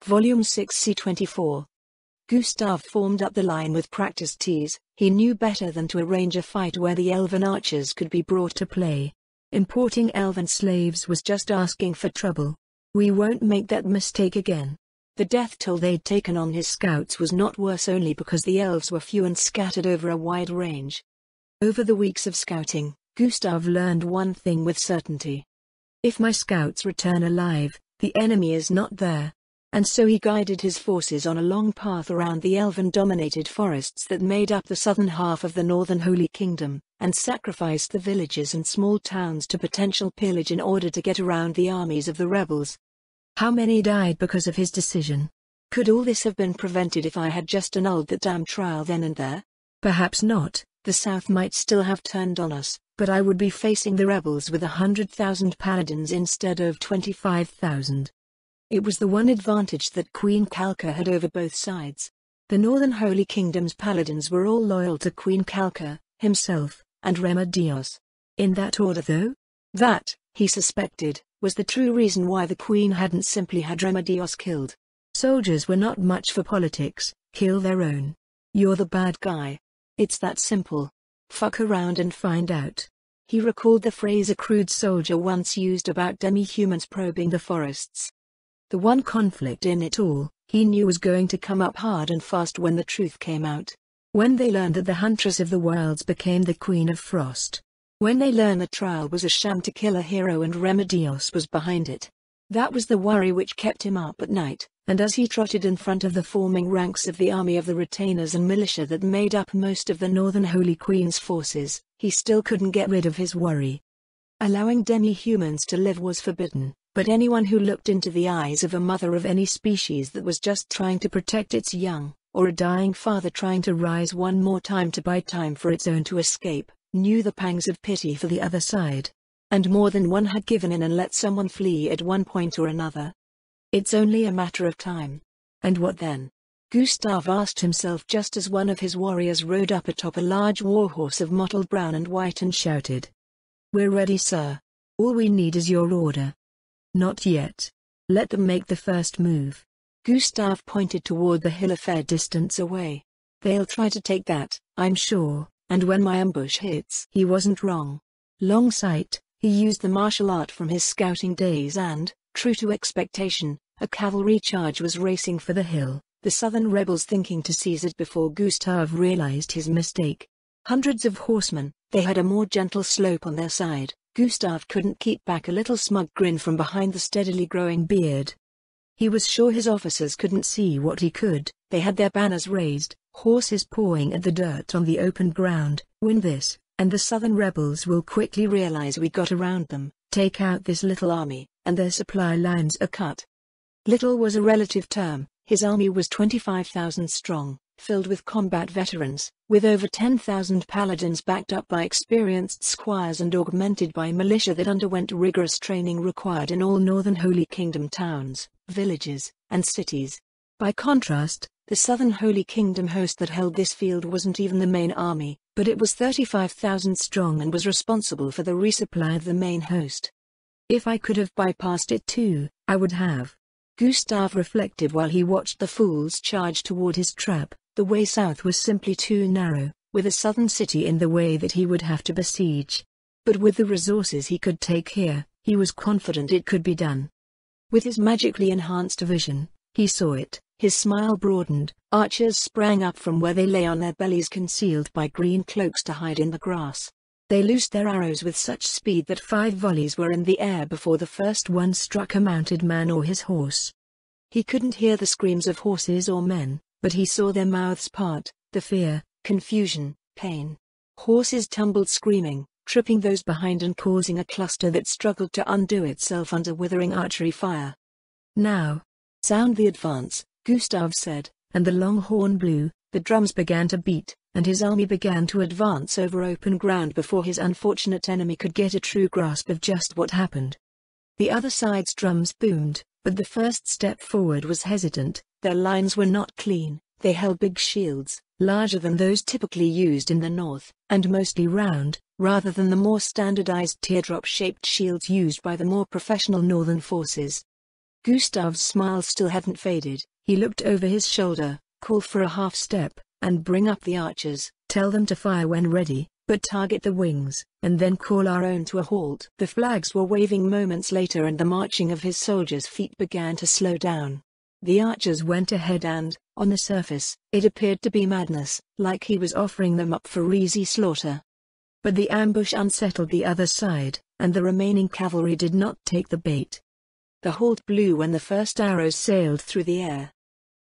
Volume 6 C24. Gustav formed up the line with practiced tease. He knew better than to arrange a fight where the elven archers could be brought to play. Importing elven slaves was just asking for trouble. We won't make that mistake again. The death toll they'd taken on his scouts was not worse only because the elves were few and scattered over a wide range. Over the weeks of scouting, Gustav learned one thing with certainty. If my scouts return alive, the enemy is not there. And so he guided his forces on a long path around the elven-dominated forests that made up the southern half of the northern Holy Kingdom, and sacrificed the villages and small towns to potential pillage in order to get around the armies of the rebels. How many died because of his decision? Could all this have been prevented if I had just annulled that damn trial then and there? Perhaps not. The South might still have turned on us, but I would be facing the rebels with 100,000 paladins instead of 25,000. It was the one advantage that Queen Kalka had over both sides. The Northern Holy Kingdom's paladins were all loyal to Queen Kalka, himself, and Remedios. In that order though? That, he suspected, was the true reason why the Queen hadn't simply had Remedios killed. Soldiers were not much for politics. Kill their own. You're the bad guy. It's that simple. Fuck around and find out. He recalled the phrase a crude soldier once used about demi-humans probing the forests. The one conflict in it all, he knew was going to come up hard and fast when the truth came out. When they learned that the Huntress of the Worlds became the Queen of Frost. When they learned the trial was a sham to kill a hero and Remedios was behind it. That was the worry which kept him up at night, and as he trotted in front of the forming ranks of the army of the retainers and militia that made up most of the Northern Holy Queen's forces, he still couldn't get rid of his worry. Allowing demi-humans to live was forbidden, but anyone who looked into the eyes of a mother of any species that was just trying to protect its young, or a dying father trying to rise one more time to buy time for its own to escape, knew the pangs of pity for the other side. And more than one had given in and let someone flee at one point or another. It's only a matter of time. And what then? Gustav asked himself just as one of his warriors rode up atop a large warhorse of mottled brown and white and shouted. "We're ready, sir. All we need is your order." "Not yet. Let them make the first move." Gustav pointed toward the hill a fair distance away. "They'll try to take that, I'm sure, and when my ambush hits..." He wasn't wrong. Long sight. He used the martial art from his scouting days and, true to expectation, a cavalry charge was racing for the hill, the southern rebels thinking to seize it before Gustav realized his mistake. Hundreds of horsemen, they had a more gentle slope on their side. Gustav couldn't keep back a little smug grin from behind the steadily growing beard. He was sure his officers couldn't see what he could. They had their banners raised, horses pawing at the dirt on the open ground. Win this, and the southern rebels will quickly realize we got around them, take out this little army, and their supply lines are cut. Little was a relative term. His army was 25,000 strong, filled with combat veterans, with over 10,000 paladins backed up by experienced squires and augmented by militia that underwent rigorous training required in all Northern Holy Kingdom towns, villages, and cities. By contrast, the Southern Holy Kingdom host that held this field wasn't even the main army, but it was 35,000 strong and was responsible for the resupply of the main host. If I could have bypassed it too, I would have. Gustav reflected while he watched the fools charge toward his trap. The way south was simply too narrow, with a southern city in the way that he would have to besiege. But with the resources he could take here, he was confident it could be done. With his magically enhanced vision, he saw it. His smile broadened. Archers sprang up from where they lay on their bellies concealed by green cloaks to hide in the grass. They loosed their arrows with such speed that 5 volleys were in the air before the first one struck a mounted man or his horse. He couldn't hear the screams of horses or men, but he saw their mouths part, the fear, confusion, pain. Horses tumbled screaming, tripping those behind and causing a cluster that struggled to undo itself under withering archery fire. "Now, sound the advance," Gustav said, and the long horn blew. The drums began to beat, and his army began to advance over open ground before his unfortunate enemy could get a true grasp of just what happened. The other side's drums boomed, but the first step forward was hesitant. Their lines were not clean. They held big shields, larger than those typically used in the north, and mostly round, rather than the more standardized teardrop-shaped shields used by the more professional northern forces. Gustav's smile still hadn't faded. He looked over his shoulder, called for a half step, and bring up the archers. Tell them to fire when ready, but target the wings, and then call our own to a halt. The flags were waving moments later and the marching of his soldiers' feet began to slow down. The archers went ahead and, on the surface, it appeared to be madness, like he was offering them up for easy slaughter. But the ambush unsettled the other side, and the remaining cavalry did not take the bait. The halt blew when the first arrows sailed through the air.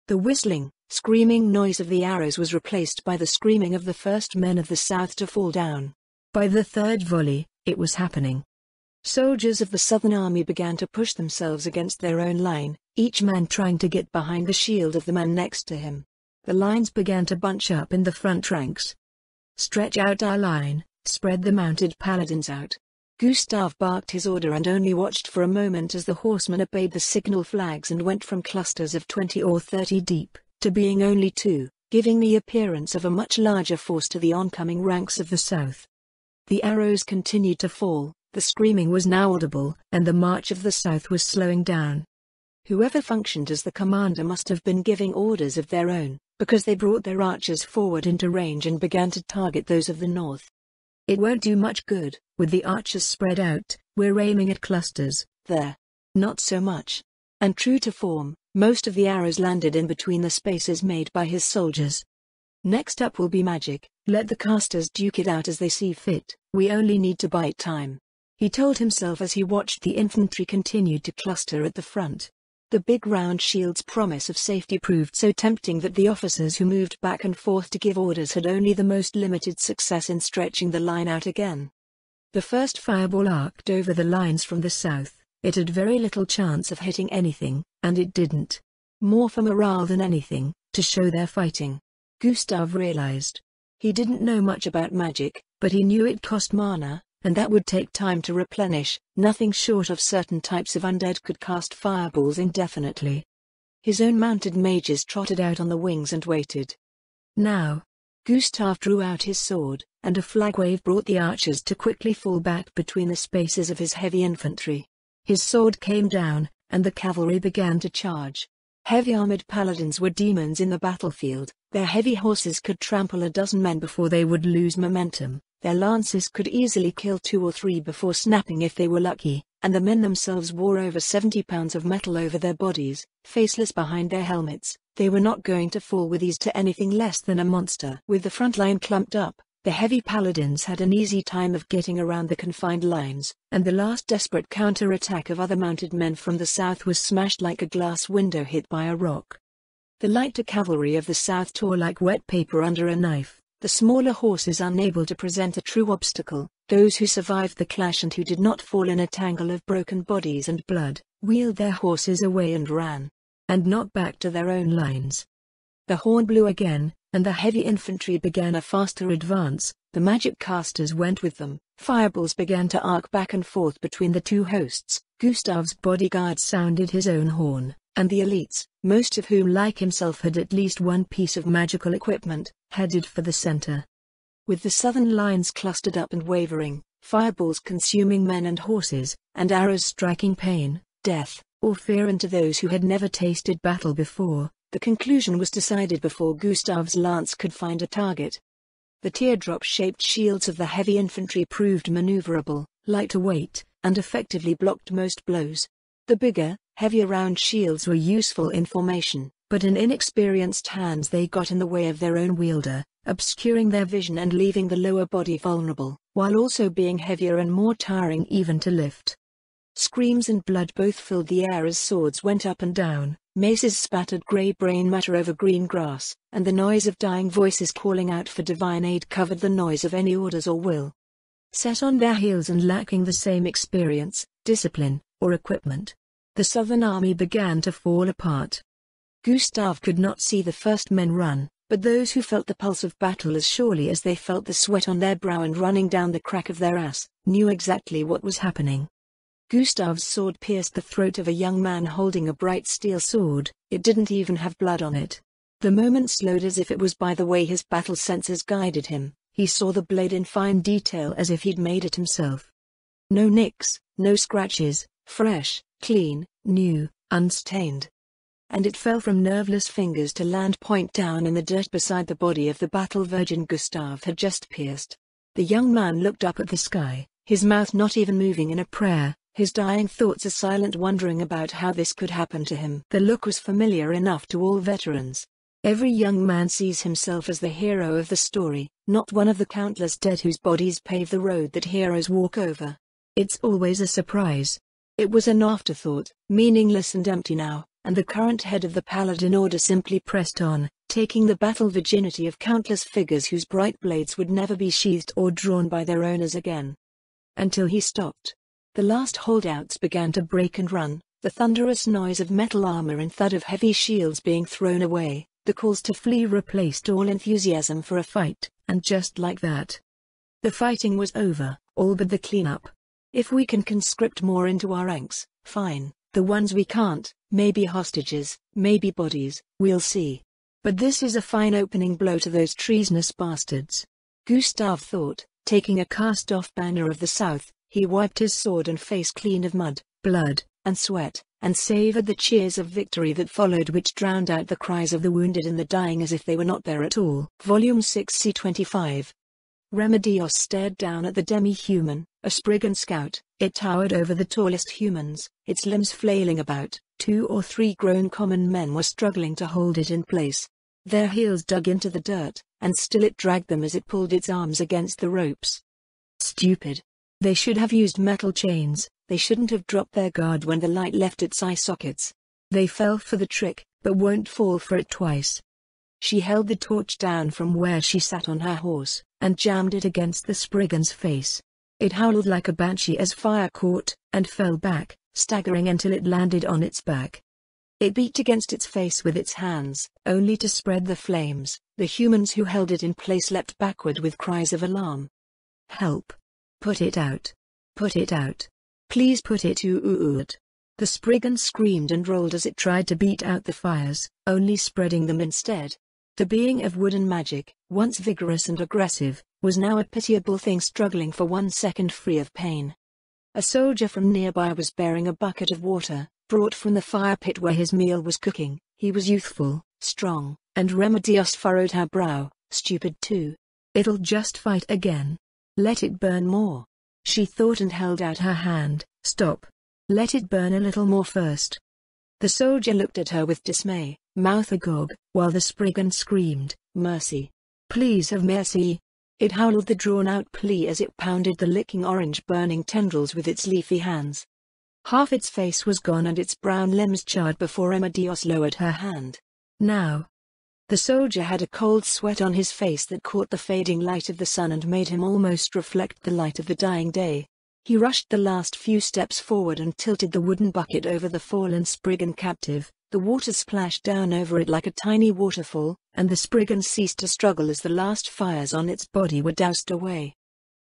The whistling, screaming noise of the arrows was replaced by the screaming of the first men of the south to fall down. By the third volley, it was happening. Soldiers of the Southern Army began to push themselves against their own line, each man trying to get behind the shield of the man next to him. The lines began to bunch up in the front ranks. "Stretch out our line, spread the mounted paladins out." Gustav barked his order and only watched for a moment as the horsemen obeyed the signal flags and went from clusters of 20 or 30 deep, to being only 2, giving the appearance of a much larger force to the oncoming ranks of the south. The arrows continued to fall, the screaming was now audible, and the march of the south was slowing down. Whoever functioned as the commander must have been giving orders of their own, because they brought their archers forward into range and began to target those of the north. "It won't do much good, with the archers spread out, we're aiming at clusters, there." "Not so much." And true to form, most of the arrows landed in between the spaces made by his soldiers. "Next up will be magic, let the casters duke it out as they see fit, we only need to bide time," he told himself as he watched the infantry continue to cluster at the front. The big round shield's promise of safety proved so tempting that the officers who moved back and forth to give orders had only the most limited success in stretching the line out again. The first fireball arced over the lines from the south. It had very little chance of hitting anything, and it didn't. More for morale than anything, to show their fighting. Gustav realized. He didn't know much about magic, but he knew it cost mana, and that would take time to replenish. Nothing short of certain types of undead could cast fireballs indefinitely. His own mounted mages trotted out on the wings and waited. Now. Gustav drew out his sword, and a flag wave brought the archers to quickly fall back between the spaces of his heavy infantry. His sword came down, and the cavalry began to charge. Heavy-armored paladins were demons in the battlefield. Their heavy horses could trample a dozen men before they would lose momentum. Their lances could easily kill 2 or 3 before snapping if they were lucky, and the men themselves wore over 70 pounds of metal over their bodies, faceless behind their helmets. They were not going to fall with ease to anything less than a monster. With the front line clumped up, the heavy paladins had an easy time of getting around the confined lines, and the last desperate counter-attack of other mounted men from the south was smashed like a glass window hit by a rock. The lighter cavalry of the south tore like wet paper under a knife, the smaller horses unable to present a true obstacle. Those who survived the clash and who did not fall in a tangle of broken bodies and blood, wheeled their horses away and ran. And not back to their own lines. The horn blew again, and the heavy infantry began a faster advance. The magic casters went with them. Fireballs began to arc back and forth between the two hosts. Gustav's bodyguards sounded his own horn, and the elites, most of whom like himself had at least one piece of magical equipment, headed for the center. With the southern lines clustered up and wavering, fireballs consuming men and horses, and arrows striking pain, death, or fear into those who had never tasted battle before, the conclusion was decided before Gustav's lance could find a target. The teardrop-shaped shields of the heavy infantry proved maneuverable, lighter-weight, and effectively blocked most blows. The bigger, heavier round shields were useful in formation, but in inexperienced hands they got in the way of their own wielder, obscuring their vision and leaving the lower body vulnerable, while also being heavier and more tiring even to lift. Screams and blood both filled the air as swords went up and down, maces spattered grey brain matter over green grass, and the noise of dying voices calling out for divine aid covered the noise of any orders or will. Set on their heels and lacking the same experience, discipline, or equipment, the Southern Army began to fall apart. Gustav could not see the first men run, but those who felt the pulse of battle as surely as they felt the sweat on their brow and running down the crack of their ass, knew exactly what was happening. Gustav's sword pierced the throat of a young man holding a bright steel sword. It didn't even have blood on it. The moment slowed as if it was by the way his battle senses guided him. He saw the blade in fine detail as if he'd made it himself. No nicks, no scratches, fresh, clean, new, unstained. And it fell from nerveless fingers to land point down in the dirt beside the body of the battle virgin Gustav had just pierced. The young man looked up at the sky, his mouth not even moving in a prayer, his dying thoughts a silent wondering about how this could happen to him. The look was familiar enough to all veterans. Every young man sees himself as the hero of the story, not one of the countless dead whose bodies pave the road that heroes walk over. It's always a surprise. It was an afterthought, meaningless and empty now, and the current head of the Paladin Order simply pressed on, taking the battle virginity of countless figures whose bright blades would never be sheathed or drawn by their owners again. Until he stopped. The last holdouts began to break and run, the thunderous noise of metal armor and thud of heavy shields being thrown away, the calls to flee replaced all enthusiasm for a fight, and just like that, the fighting was over, all but the cleanup. If we can conscript more into our ranks, fine. The ones we can't, maybe hostages, maybe bodies, we'll see. But this is a fine opening blow to those treasonous bastards. Gustav thought, taking a cast-off banner of the south, he wiped his sword and face clean of mud, blood, and sweat, and savored the cheers of victory that followed, which drowned out the cries of the wounded and the dying as if they were not there at all. Volume 6 C25. Remedios stared down at the demi-human, a Spriggan scout. It towered over the tallest humans, its limbs flailing about. 2 or 3 grown common men were struggling to hold it in place. Their heels dug into the dirt, and still it dragged them as it pulled its arms against the ropes. Stupid. They should have used metal chains, they shouldn't have dropped their guard when the light left its eye sockets. They fell for the trick, but won't fall for it twice. She held the torch down from where she sat on her horse, and jammed it against the Spriggan's face. It howled like a banshee as fire caught, and fell back, staggering until it landed on its back. It beat against its face with its hands, only to spread the flames. The humans who held it in place leapt backward with cries of alarm. Help! Put it out! Put it out! Please put it out! The Spriggan screamed and rolled as it tried to beat out the fires, only spreading them instead. The being of wood and magic, once vigorous and aggressive, was now a pitiable thing struggling for 1 second free of pain. A soldier from nearby was bearing a bucket of water, brought from the fire pit where his meal was cooking. He was youthful, strong, and Remedios furrowed her brow. Stupid too. It'll just fight again. Let it burn more. She thought and held out her hand. Stop. Let it burn a little more first. The soldier looked at her with dismay, mouth agog, while the Spriggan screamed, Mercy. Please have mercy. It howled the drawn-out plea as it pounded the licking orange burning tendrils with its leafy hands. Half its face was gone and its brown limbs charred before Remedios lowered her hand. Now. The soldier had a cold sweat on his face that caught the fading light of the sun and made him almost reflect the light of the dying day. He rushed the last few steps forward and tilted the wooden bucket over the fallen Spriggan captive. The water splashed down over it like a tiny waterfall, and the Spriggan ceased to struggle as the last fires on its body were doused away.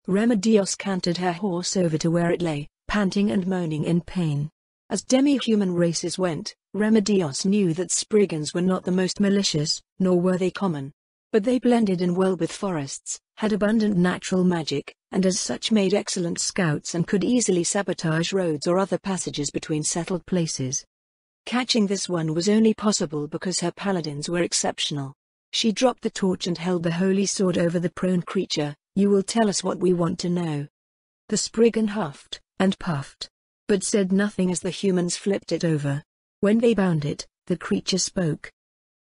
Remedios cantered her horse over to where it lay, panting and moaning in pain. As demi-human races went, Remedios knew that Spriggans were not the most malicious, nor were they common. But they blended in well with forests, had abundant natural magic, and as such made excellent scouts and could easily sabotage roads or other passages between settled places. Catching this one was only possible because her paladins were exceptional. She dropped the torch and held the holy sword over the prone creature. You will tell us what we want to know. The Spriggan huffed and puffed, but said nothing as the humans flipped it over. When they bound it, the creature spoke.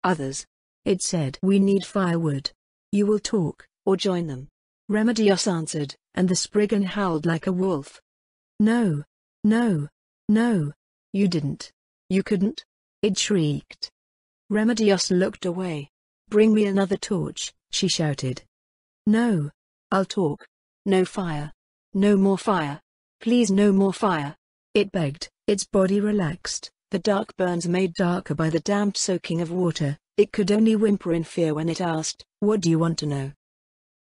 Others. It said, we need firewood. You will talk, or join them. Remedios answered, and the Spriggan howled like a wolf. No. No. No. You didn't. You couldn't? It shrieked. Remedios looked away. Bring me another torch, she shouted. No. I'll talk. No fire. No more fire. Please no more fire. It begged, its body relaxed, the dark burns made darker by the damp soaking of water. It could only whimper in fear when it asked, what do you want to know?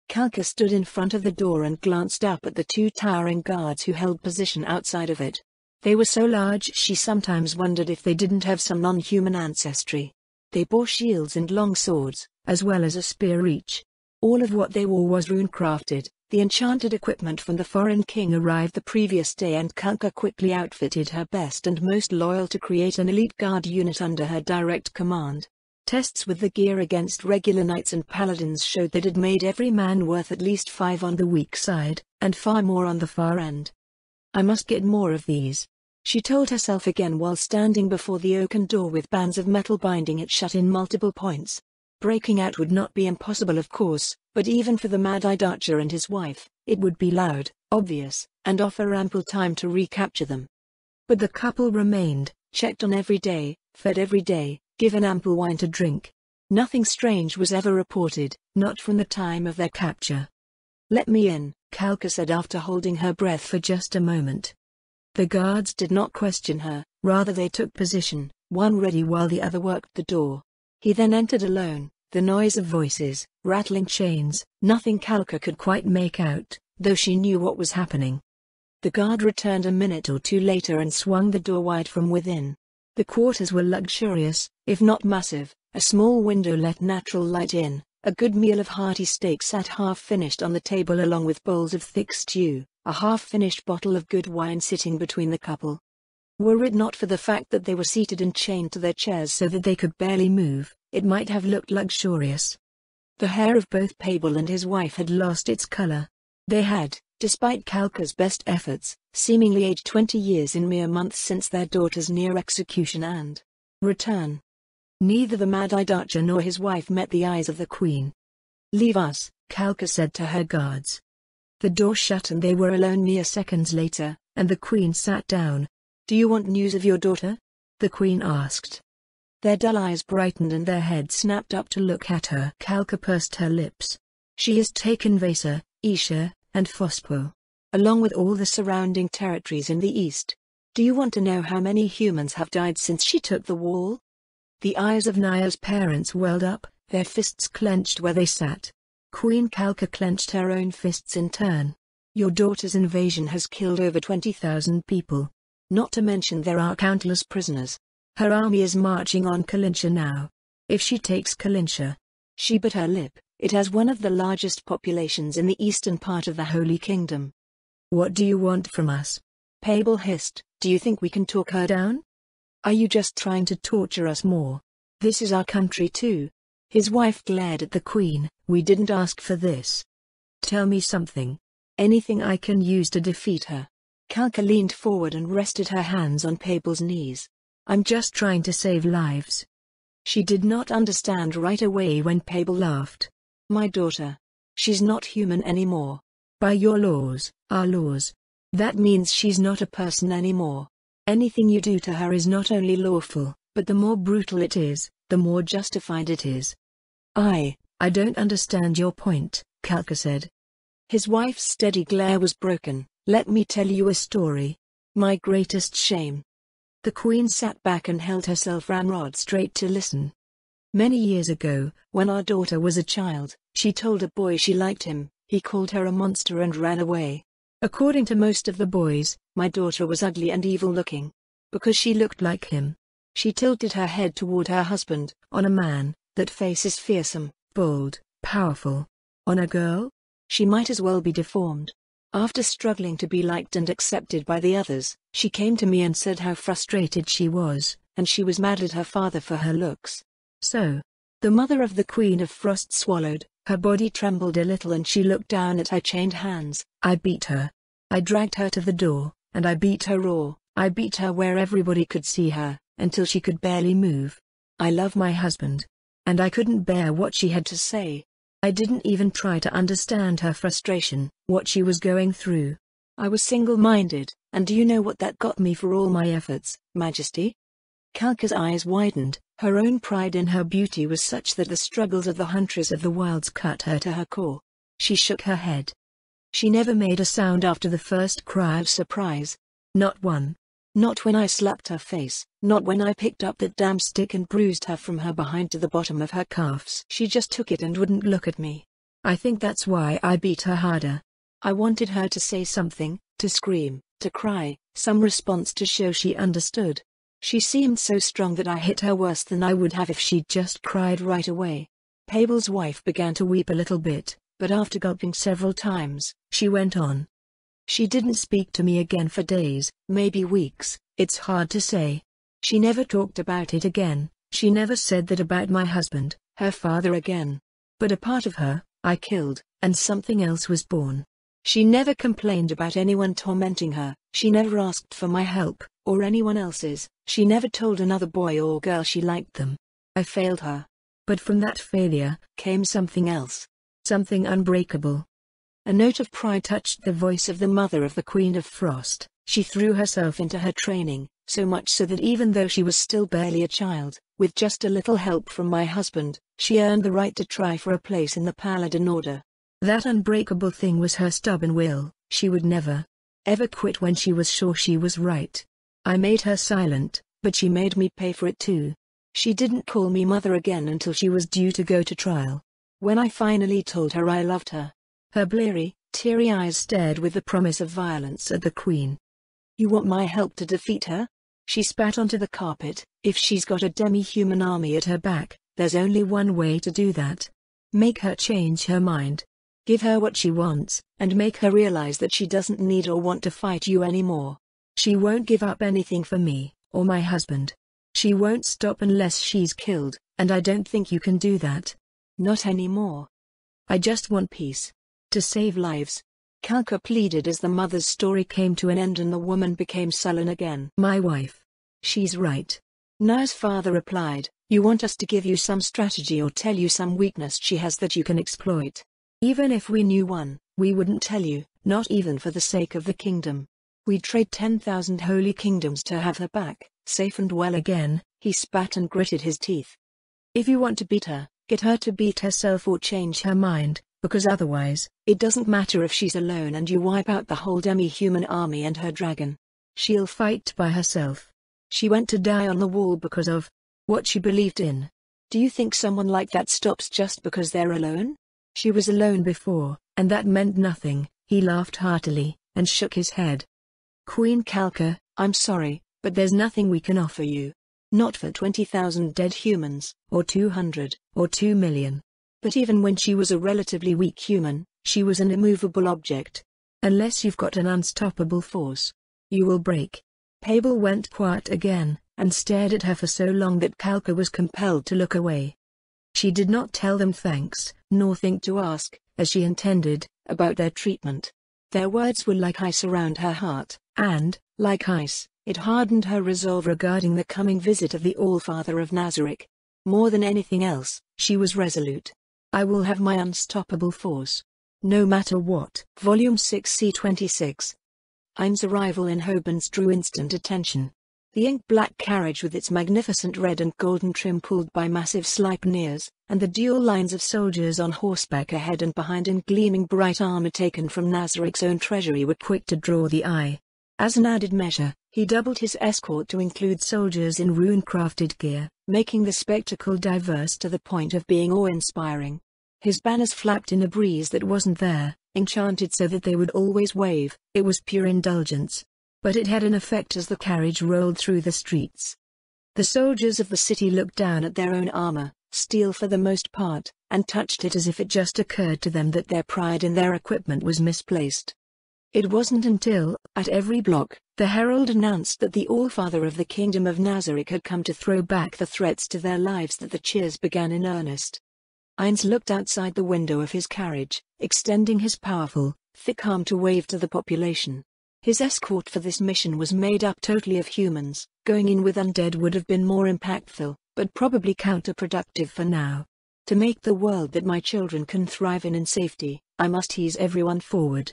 Kalka stood in front of the door and glanced up at the 2 towering guards who held position outside of it. They were so large she sometimes wondered if they didn't have some non-human ancestry. They bore shields and long swords, as well as a spear each. All of what they wore was rune-crafted, The enchanted equipment from the foreign king arrived the previous day, and Kalka quickly outfitted her best and most loyal to create an elite guard unit under her direct command. Tests with the gear against regular knights and paladins showed that it made every man worth at least 5 on the weak side, and far more on the far end. I must get more of these, she told herself again while standing before the oaken door with bands of metal binding it shut in multiple points. Breaking out would not be impossible, of course, but even for the mad-eyed archer and his wife, it would be loud, obvious, and offer ample time to recapture them. But the couple remained, checked on every day, fed every day, given ample wine to drink. Nothing strange was ever reported, not from the time of their capture. "Let me in," Kalka said after holding her breath for just a moment. The guards did not question her, rather they took position, one ready while the other worked the door. He then entered alone, the noise of voices, rattling chains, nothing Kalka could quite make out, though she knew what was happening. The guard returned a minute or two later and swung the door wide from within. The quarters were luxurious, if not massive. A small window let natural light in. A good meal of hearty steak sat half-finished on the table along with bowls of thick stew, a half-finished bottle of good wine sitting between the couple. Were it not for the fact that they were seated and chained to their chairs so that they could barely move, it might have looked luxurious. The hair of both Pavel and his wife had lost its color. They had, despite Kalka's best efforts, seemingly aged 20 years in mere months since their daughter's near execution and return. Neither the mad-eyed archer nor his wife met the eyes of the queen. "Leave us," Kalka said to her guards. The door shut and they were alone mere seconds later, and the queen sat down. "Do you want news of your daughter?" the queen asked. Their dull eyes brightened and their heads snapped up to look at her. Kalka pursed her lips. "She has taken Vasa, Isha, and Fospo, along with all the surrounding territories in the east. Do you want to know how many humans have died since she took the wall?" The eyes of Naya's parents welled up, their fists clenched where they sat. Queen Kalka clenched her own fists in turn. "Your daughter's invasion has killed over 20,000 people. Not to mention there are countless prisoners. Her army is marching on Kalinsha now. If she takes Kalinsha..." She bit her lip. "It has one of the largest populations in the eastern part of the Holy Kingdom." "What do you want from us?" Pavel hissed. "Do you think we can talk her down? Are you just trying to torture us more? This is our country too." His wife glared at the queen. "We didn't ask for this. Tell me something. Anything I can use to defeat her." Kalka leaned forward and rested her hands on Pavel's knees. "I'm just trying to save lives." She did not understand right away when Pavel laughed. "My daughter. She's not human anymore. By your laws, our laws. That means she's not a person anymore. Anything you do to her is not only lawful, but the more brutal it is, the more justified it is." I don't understand your point," Kalka said. His wife's steady glare was broken. "Let me tell you a story. My greatest shame." The queen sat back and held herself ramrod straight to listen. "Many years ago, when our daughter was a child, she told a boy she liked him. He called her a monster and ran away. According to most of the boys, my daughter was ugly and evil-looking. Because she looked like him. She tilted her head toward her husband. On a man, that face is fearsome, bold, powerful. On a girl? She might as well be deformed. After struggling to be liked and accepted by the others, she came to me and said how frustrated she was, and she was mad at her father for her looks. So, the mother of the Queen of Frost swallowed, her body trembled a little and she looked down at her chained hands. I beat her. I dragged her to the door, and I beat her raw. I beat her where everybody could see her, until she could barely move. I love my husband. And I couldn't bear what she had to say. I didn't even try to understand her frustration, what she was going through. I was single-minded, and do you know what that got me for all my efforts, Majesty? Kalka's eyes widened. Her own pride in her beauty was such that the struggles of the huntress of the wilds cut her to her core. She shook her head. She never made a sound after the first cry of surprise. Not one. Not when I slapped her face, not when I picked up that damn stick and bruised her from her behind to the bottom of her calves. She just took it and wouldn't look at me. I think that's why I beat her harder. I wanted her to say something, to scream, to cry, some response to show she understood. She seemed so strong that I hit her worse than I would have if she'd just cried right away. Pavel's wife began to weep a little bit. but after gulping several times, she went on. She didn't speak to me again for days, maybe weeks, it's hard to say. She never talked about it again, she never said that about my husband, her father again. But a part of her, I killed, and something else was born. She never complained about anyone tormenting her, she never asked for my help, or anyone else's, she never told another boy or girl she liked them. I failed her. But from that failure, came something else. Something unbreakable. A note of pride touched the voice of the mother of the Queen of Frost. She threw herself into her training, so much so that even though she was still barely a child, with just a little help from my husband, she earned the right to try for a place in the Paladin Order. That unbreakable thing was her stubborn will. She would never, ever quit when she was sure she was right. I made her silent, but she made me pay for it too. She didn't call me mother again until she was due to go to trial. When I finally told her I loved her, her bleary, teary eyes stared with the promise of violence at the Queen. You want my help to defeat her? She spat onto the carpet. If she's got a demi-human army at her back, there's only one way to do that. Make her change her mind. Give her what she wants, and make her realize that she doesn't need or want to fight you anymore. She won't give up anything for me, or my husband. She won't stop unless she's killed, and I don't think you can do that. Not anymore. I just want peace. To save lives. Kalka pleaded as the mother's story came to an end and the woman became sullen again. My wife. She's right. Na's father replied, you want us to give you some strategy or tell you some weakness she has that you can exploit. Even if we knew one, we wouldn't tell you, not even for the sake of the kingdom. We'd trade 10,000 holy kingdoms to have her back, safe and well again. He spat and gritted his teeth. If you want to beat her, get her to beat herself or change her mind, because otherwise, it doesn't matter if she's alone and you wipe out the whole demi-human army and her dragon. She'll fight by herself. She went to die on the wall because of what she believed in. Do you think someone like that stops just because they're alone? She was alone before, and that meant nothing. He laughed heartily, and shook his head. Queen Kalka, I'm sorry, but there's nothing we can offer you. Not for 20,000 dead humans, or 200, or 2 million. But even when she was a relatively weak human, she was an immovable object. Unless you've got an unstoppable force, you will break. Pavel went quiet again, and stared at her for so long that Kalka was compelled to look away. She did not tell them thanks, nor think to ask, as she intended, about their treatment. Their words were like ice around her heart, and, like ice, it hardened her resolve regarding the coming visit of the Allfather of Nazarick. More than anything else, she was resolute. I will have my unstoppable force. No matter what. Volume 6 C26. Ein's arrival in Hobens drew instant attention. The ink-black carriage with its magnificent red and golden trim pulled by massive Sleipnirs, and the dual lines of soldiers on horseback ahead and behind in gleaming bright armor taken from Nazarick's own treasury were quick to draw the eye. As an added measure, he doubled his escort to include soldiers in rune-crafted gear, making the spectacle diverse to the point of being awe-inspiring. His banners flapped in a breeze that wasn't there, enchanted so that they would always wave. It was pure indulgence. But it had an effect as the carriage rolled through the streets. The soldiers of the city looked down at their own armor, steel for the most part, and touched it as if it just occurred to them that their pride in their equipment was misplaced. It wasn't until, at every block, the herald announced that the Allfather of the Kingdom of Nazarick had come to throw back the threats to their lives that the cheers began in earnest. Einz looked outside the window of his carriage, extending his powerful, thick arm to wave to the population. His escort for this mission was made up totally of humans. Going in with undead would have been more impactful, but probably counterproductive for now. To make the world that my children can thrive in safety, I must ease everyone forward.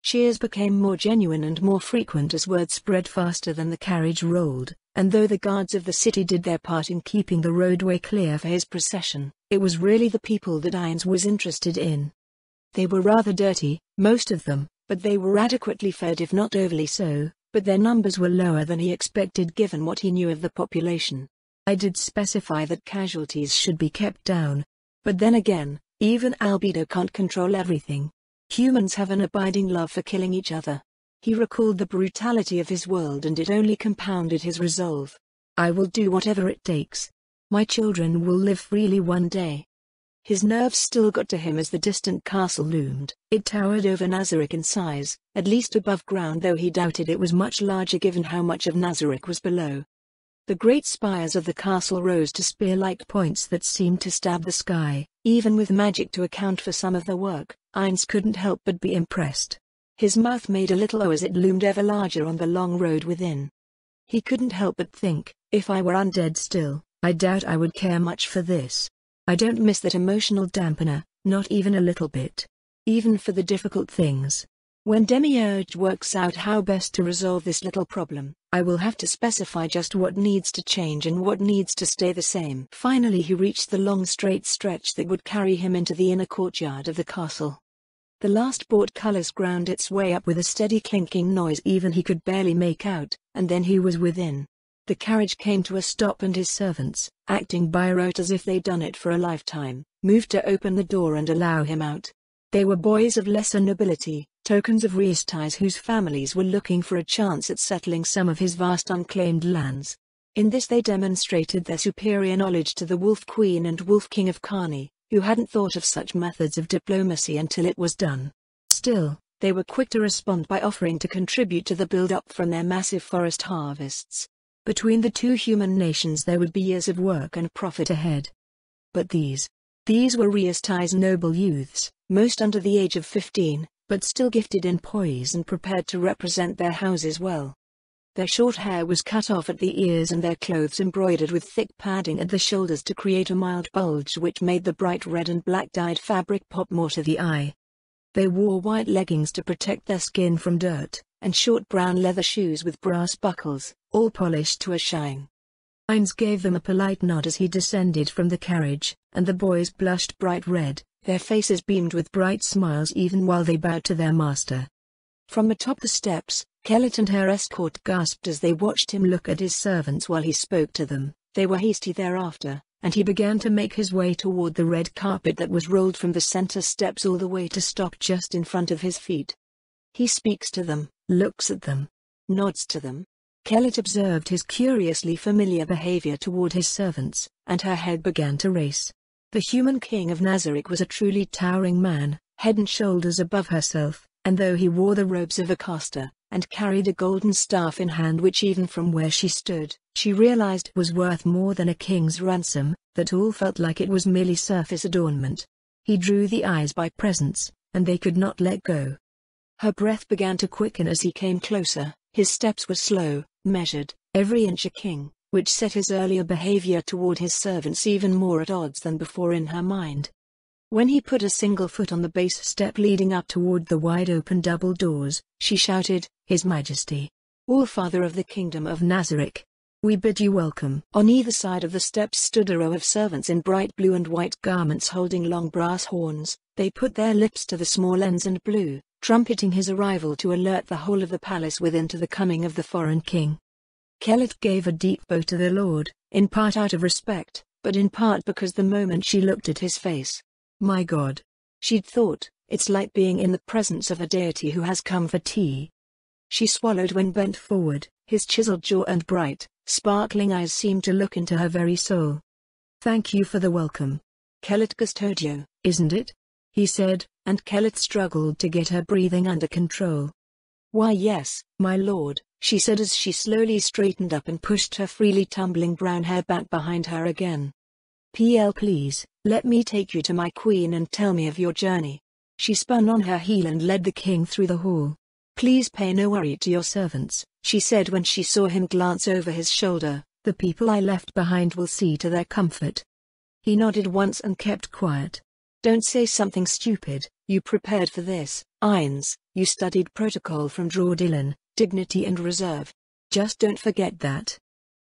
Cheers became more genuine and more frequent as word spread faster than the carriage rolled, and though the guards of the city did their part in keeping the roadway clear for his procession, it was really the people that Einz was interested in. They were rather dirty, most of them, but they were adequately fed if not overly so, but their numbers were lower than he expected given what he knew of the population. I did specify that casualties should be kept down. But then again, even albedo can't control everything. Humans have an abiding love for killing each other. He recalled the brutality of his world and it only compounded his resolve. I will do whatever it takes. My children will live freely one day. His nerves still got to him as the distant castle loomed. It towered over Nazarick in size, at least above ground, though he doubted it was much larger given how much of Nazarick was below. The great spires of the castle rose to spear-like points that seemed to stab the sky. Even with magic to account for some of the work, Ainz couldn't help but be impressed. His mouth made a little O as it loomed ever larger on the long road within. He couldn't help but think, if I were undead still, I doubt I would care much for this. I don't miss that emotional dampener, not even a little bit. Even for the difficult things. When Demiurge works out how best to resolve this little problem, I will have to specify just what needs to change and what needs to stay the same. Finally he reached the long straight stretch that would carry him into the inner courtyard of the castle. The last bought colors ground its way up with a steady clinking noise even he could barely make out, and then he was within. The carriage came to a stop and his servants, acting by rote as if they'd done it for a lifetime, moved to open the door and allow him out. They were boys of lesser nobility, tokens of Riestais whose families were looking for a chance at settling some of his vast unclaimed lands. In this they demonstrated their superior knowledge to the Wolf Queen and Wolf King of Carney, who hadn't thought of such methods of diplomacy until it was done. Still, they were quick to respond by offering to contribute to the build-up from their massive forest harvests. Between the two human nations there would be years of work and profit ahead. But these were Riestais noble youths, most under the age of 15, but still gifted in poise and prepared to represent their houses well. Their short hair was cut off at the ears and their clothes embroidered with thick padding at the shoulders to create a mild bulge which made the bright red and black dyed fabric pop more to the eye. They wore white leggings to protect their skin from dirt, and short brown leather shoes with brass buckles, all polished to a shine. Ainz gave them a polite nod as he descended from the carriage, and the boys blushed bright red, their faces beamed with bright smiles even while they bowed to their master. From atop the steps, Kellett and her escort gasped as they watched him look at his servants while he spoke to them. They were hasty thereafter, and he began to make his way toward the red carpet that was rolled from the center steps all the way to stop just in front of his feet. He speaks to them, looks at them, nods to them. Kellett observed his curiously familiar behavior toward his servants, and her head began to race. The human king of Nazarick was a truly towering man, head and shoulders above herself, and though he wore the robes of a caster, and carried a golden staff in hand which even from where she stood, she realized was worth more than a king's ransom, that all felt like it was merely surface adornment. He drew the eyes by presence, and they could not let go. Her breath began to quicken as he came closer, his steps were slow, measured, every inch a king, which set his earlier behavior toward his servants even more at odds than before in her mind. When he put a single foot on the base step leading up toward the wide-open double doors, she shouted, "His Majesty, All-Father of the Kingdom of Nazarick, we bid you welcome." On either side of the steps stood a row of servants in bright blue and white garments holding long brass horns. They put their lips to the small ends and blew, trumpeting his arrival to alert the whole of the palace within to the coming of the foreign king. Kellett gave a deep bow to the lord, in part out of respect, but in part because the moment she looked at his face, my God, she'd thought, it's like being in the presence of a deity who has come for tea. She swallowed when bent forward, his chiseled jaw and bright, sparkling eyes seemed to look into her very soul. "Thank you for the welcome, Kellett Custodio, isn't it?" he said, and Kellett struggled to get her breathing under control. "Why yes, my lord," she said as she slowly straightened up and pushed her freely tumbling brown hair back behind her again. Please, let me take you to my queen and tell me of your journey." She spun on her heel and led the king through the hall. "Please pay no worry to your servants," she said when she saw him glance over his shoulder. "The people I left behind will see to their comfort." He nodded once and kept quiet. "Don't say something stupid. You prepared for this, Ainz. You studied protocol from Draudillan, dignity and reserve. Just don't forget that."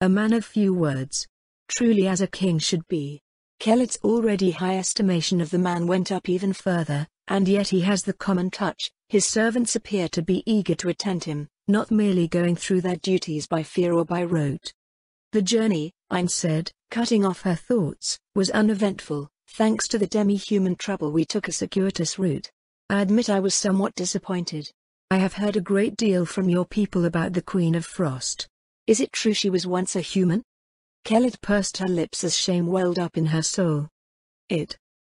A man of few words. Truly as a king should be. Kellett's already high estimation of the man went up even further, and yet he has the common touch. His servants appear to be eager to attend him, not merely going through their duties by fear or by rote. "The journey," Ainz said, cutting off her thoughts, "was uneventful, thanks to the demi-human trouble we took a circuitous route. I admit I was somewhat disappointed. I have heard a great deal from your people about the Queen of Frost. Is it true she was once a human?" Kellett pursed her lips as shame welled up in her soul.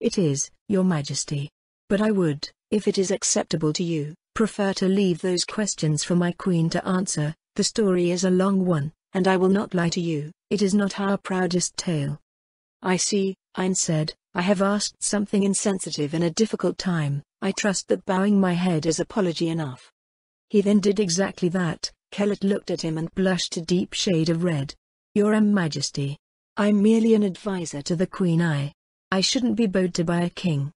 It is, Your Majesty. But I would, if it is acceptable to you, prefer to leave those questions for my queen to answer. The story is a long one, and I will not lie to you, it is not our proudest tale. I see, Ayn said, I have asked something insensitive in a difficult time. I trust that bowing my head is apology enough. He then did exactly that. Kellett looked at him and blushed a deep shade of red. Your Majesty. I'm merely an advisor to the Queen. I shouldn't be bowed to by a king.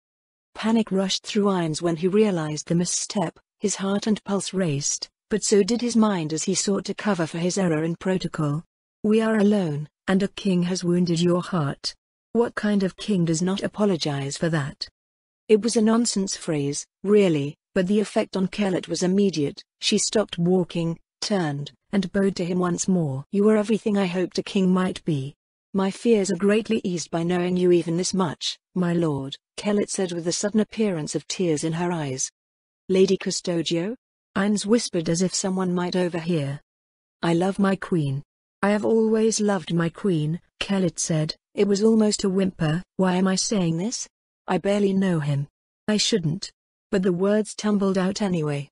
Panic rushed through Ain's when he realized the misstep. His heart and pulse raced, but so did his mind as he sought to cover for his error in protocol. We are alone, and a king has wounded your heart. What kind of king does not apologize for that? It was a nonsense phrase, really, but the effect on Kellett was immediate. She stopped walking, turned, and bowed to him once more. You are everything I hoped a king might be. My fears are greatly eased by knowing you even this much, my lord, Kellett said with a sudden appearance of tears in her eyes. Lady Custodio? Ain's whispered as if someone might overhear. I love my queen. I have always loved my queen, Kellett said. It was almost a whimper. Why am I saying this? I barely know him. I shouldn't. But the words tumbled out anyway.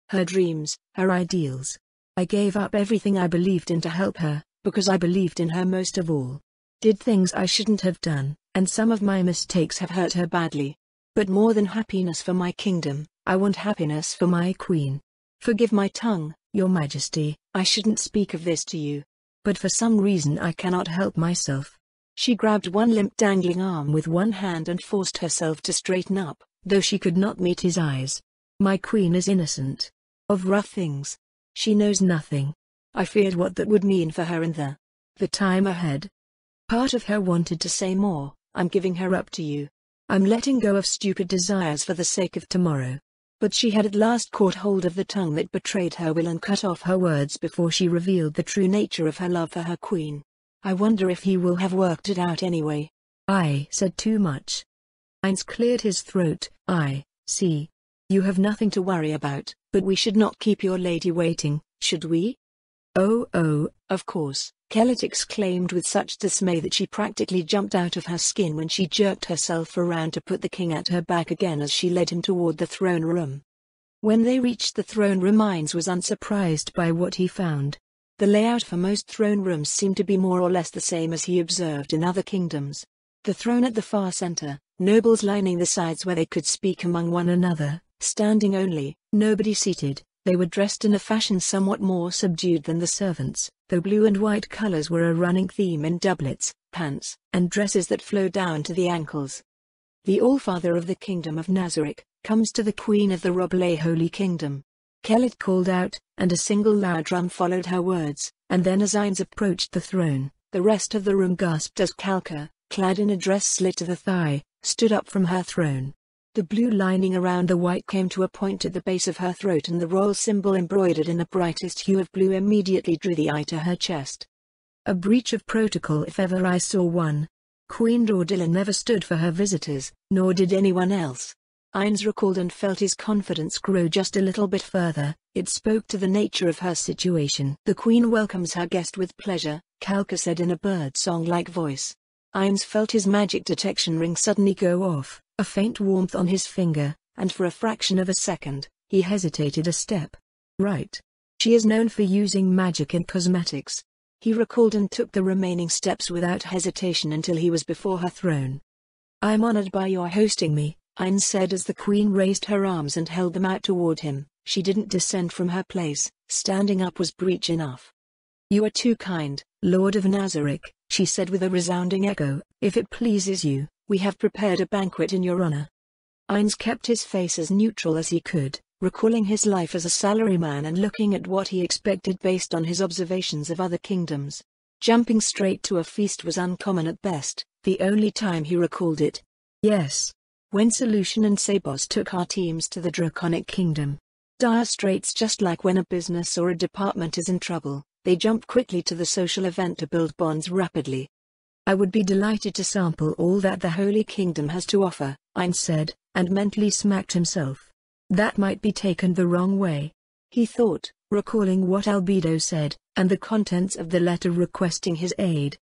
Her dreams, her ideals. I gave up everything I believed in to help her, because I believed in her most of all. Did things I shouldn't have done, and some of my mistakes have hurt her badly. But more than happiness for my kingdom, I want happiness for my queen. Forgive my tongue, Your Majesty, I shouldn't speak of this to you. But for some reason I cannot help myself. She grabbed one limp dangling arm with one hand and forced herself to straighten up, though she could not meet his eyes. My queen is innocent. Of rough things. She knows nothing. I feared what that would mean for her in the time ahead. Part of her wanted to say more. I'm giving her up to you. I'm letting go of stupid desires for the sake of tomorrow. But she had at last caught hold of the tongue that betrayed her will and cut off her words before she revealed the true nature of her love for her queen. I wonder if he will have worked it out anyway. I said too much. Ain's cleared his throat. I see. You have nothing to worry about, but we should not keep your lady waiting, should we? Oh, of course, Kellett exclaimed with such dismay that she practically jumped out of her skin when she jerked herself around to put the king at her back again as she led him toward the throne room. When they reached the throne room, Ain's was unsurprised by what he found. The layout for most throne rooms seemed to be more or less the same as he observed in other kingdoms. The throne at the far center, nobles lining the sides where they could speak among one another, standing only, nobody seated. They were dressed in a fashion somewhat more subdued than the servants, though blue and white colors were a running theme in doublets, pants, and dresses that flowed down to the ankles. The Allfather of the Kingdom of Nazarick comes to the Queen of the Robelais Holy Kingdom. Kellett called out, and a single loud drum followed her words, and then as Ain's approached the throne, the rest of the room gasped as Kalka, clad in a dress slit to the thigh, stood up from her throne. The blue lining around the white came to a point at the base of her throat, and the royal symbol embroidered in the brightest hue of blue immediately drew the eye to her chest. A breach of protocol if ever I saw one. Queen Dordilla never stood for her visitors, nor did anyone else. Ain's recalled and felt his confidence grow just a little bit further. It spoke to the nature of her situation. The Queen welcomes her guest with pleasure, Kalka said in a bird-song-like voice. Ain's felt his magic detection ring suddenly go off, a faint warmth on his finger, and for a fraction of a second, he hesitated a step. Right. She is known for using magic in cosmetics. He recalled and took the remaining steps without hesitation until he was before her throne. I am honored by your hosting me, Ayn said as the Queen raised her arms and held them out toward him. She didn't descend from her place. Standing up was breach enough. You are too kind, Lord of Nazarick, she said with a resounding echo. If it pleases you, we have prepared a banquet in your honor. Ain's kept his face as neutral as he could, recalling his life as a salaryman and looking at what he expected based on his observations of other kingdoms. Jumping straight to a feast was uncommon at best, the only time he recalled it. Yes. When Solution and Sabos took our teams to the Draconic Kingdom. Dire straits, just like when a business or a department is in trouble, they jump quickly to the social event to build bonds rapidly. I would be delighted to sample all that the Holy Kingdom has to offer, Ayn said, and mentally smacked himself. That might be taken the wrong way. He thought, recalling what Albedo said, and the contents of the letter requesting his aid.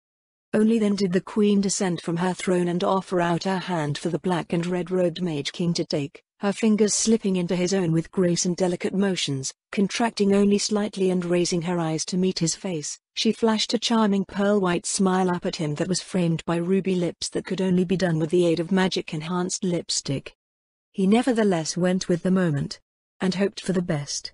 Only then did the queen descend from her throne and offer out her hand for the black and red-robed mage king to take, her fingers slipping into his own with grace and delicate motions, contracting only slightly and raising her eyes to meet his face. She flashed a charming pearl-white smile up at him that was framed by ruby lips that could only be done with the aid of magic-enhanced lipstick. He nevertheless went with the moment, and hoped for the best.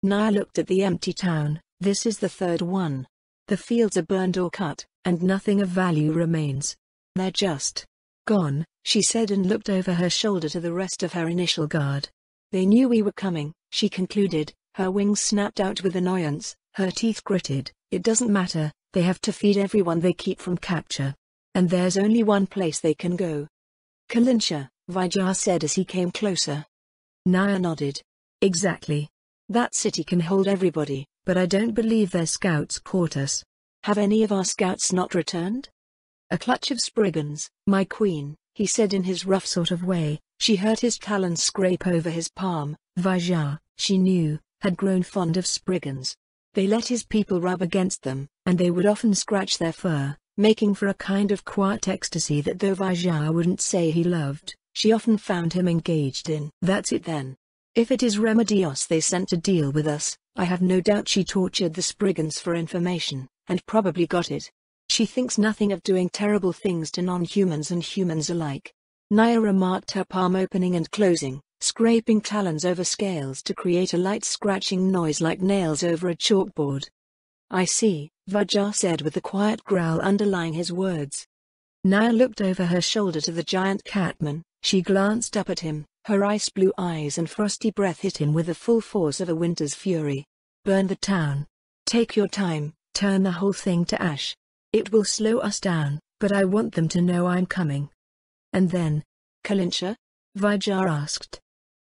Nia looked at the empty town. This is the third one. The fields are burned or cut, and nothing of value remains. They're just gone, she said and looked over her shoulder to the rest of her initial guard. They knew we were coming, she concluded, her wings snapped out with annoyance, her teeth gritted. It doesn't matter, they have to feed everyone they keep from capture. And there's only one place they can go. Kalinsha, Vijay said as he came closer. Nia nodded. Exactly. That city can hold everybody, but I don't believe their scouts caught us. Have any of our scouts not returned? A clutch of Spriggans, my queen, he said in his rough sort of way. She heard his talons scrape over his palm. Vijay, she knew, had grown fond of Spriggans. They let his people rub against them, and they would often scratch their fur, making for a kind of quiet ecstasy that though Vijay wouldn't say he loved, she often found him engaged in. That's it then. If it is Remedios they sent to deal with us, I have no doubt she tortured the Spriggans for information, and probably got it. She thinks nothing of doing terrible things to non-humans and humans alike. Nia remarked, her palm opening and closing, scraping talons over scales to create a light scratching noise like nails over a chalkboard. I see, Vijay said with a quiet growl underlying his words. Nia looked over her shoulder to the giant catman. She glanced up at him, her ice blue eyes and frosty breath hit him with the full force of a winter's fury. Burn the town. Take your time, turn the whole thing to ash. It will slow us down, but I want them to know I'm coming. And then? Kalinsha? Vijay asked.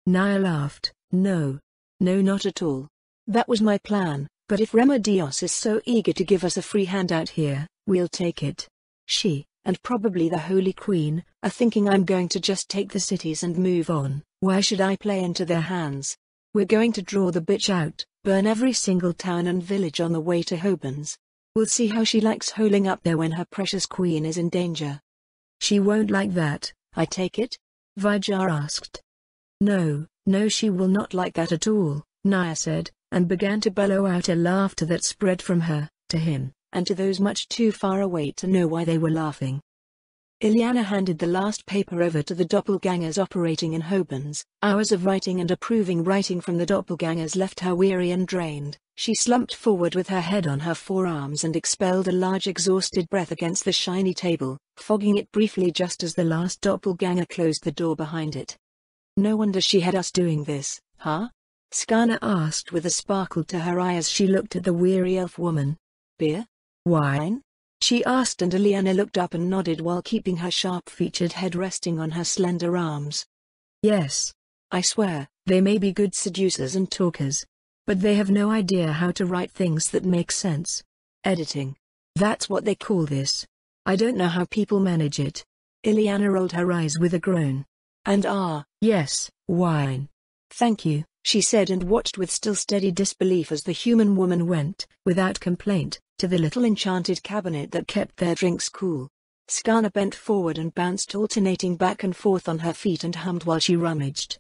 Nia laughed. No, not at all. That was my plan, but if Remedios is so eager to give us a free handout here, we'll take it. She, and probably the Holy Queen, are thinking I'm going to just take the cities and move on. Why should I play into their hands? We're going to draw the bitch out, burn every single town and village on the way to Hobans. We'll see how she likes holing up there when her precious queen is in danger. She won't like that, I take it? Vijay asked. No, she will not like that at all, Nia said, and began to bellow out a laughter that spread from her, to him, and to those much too far away to know why they were laughing. Ilyana handed the last paper over to the doppelgangers operating in Hobans. Hours of writing and approving writing from the doppelgangers left her weary and drained. She slumped forward with her head on her forearms and expelled a large exhausted breath against the shiny table, fogging it briefly just as the last doppelganger closed the door behind it. No wonder she had us doing this, huh? Skana asked with a sparkle to her eye as she looked at the weary elf woman. Beer? Wine? She asked, and Ilyana looked up and nodded while keeping her sharp-featured head resting on her slender arms. Yes. I swear, they may be good seducers and talkers, but they have no idea how to write things that make sense. Editing. That's what they call this. I don't know how people manage it. Ilyana rolled her eyes with a groan. And yes, wine. Thank you, she said and watched with still steady disbelief as the human woman went, without complaint, to the little enchanted cabinet that kept their drinks cool. Skana bent forward and bounced alternating back and forth on her feet and hummed while she rummaged.